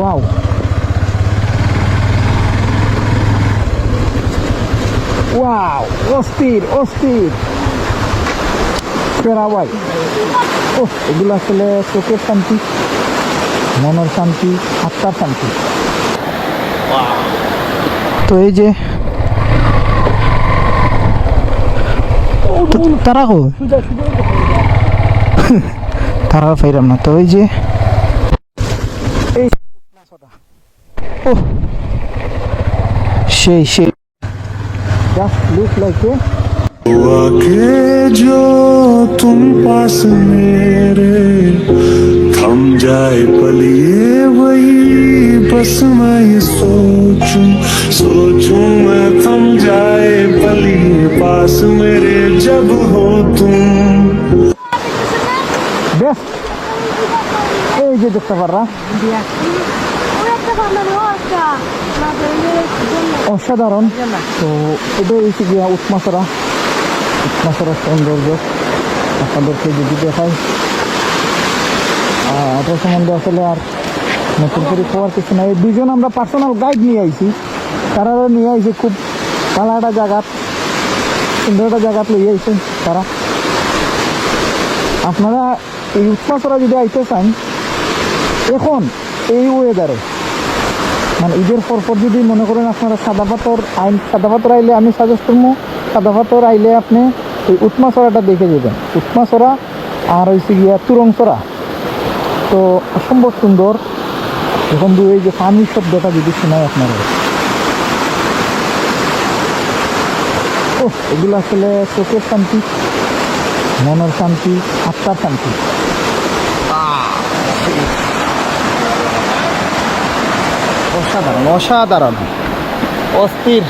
Wow, wow, অস্থির অস্থির সেরা ভাই। ও, এগুলো আসলে চোখের শান্তি, মনের শান্তি, আত্মার শান্তি। তো এই যে তারা কো তারা ফাইরাম না। তো এই যে ও সেই সেই জাস্ট লুক লাইক এ हुआ के जो तुम पास मेरे थम जाए पलिए वही बस मैं ये सोचूं मैं थम जाए पलिए पास मेरे जब हो तुम। বেস্ট। এই যে দেখতে পাররা অসাধারণ। তো এটা হচ্ছে গিয়া উৎমাছড়া, উৎমাছড়ার সৌন্দর্য আপনাদেরকে যদি দেখাই। এটা সম্বন্ধে আসলে আর নতুন করে খাওয়ার কিছু নাই। দুজন আমরা পার্সোনাল গাইড নিয়ে আইছি, তারা নিয়ে আইছে খুব ভালো একটা জায়গা, সুন্দর একটা জায়গা লইয়ে আইছে তারা। আপনারা এই উৎমাছড়া যদি আইতে চান এখন এই ওয়েদারে, মানে ঈদের পরপর যদি মনে করেন আপনারা সাদা পাথর আইলে আমি সাজেস্ট করবো সাদা পাথর আইলে আপনি এই উৎমাছড়াটা দেখে যাবেন। উৎমাছড়া আর হয়েছে গিয়া তুরংছড়া, তো অসম্ভব সুন্দর। এখন এই যে পানির শব্দটা যদি শোনায় আপনারা, ও এগুলো আসলে চোখের শান্তি, মনের শান্তি, আত্মার শান্তি। অসাধারণ অসাধারণ, অস্থির।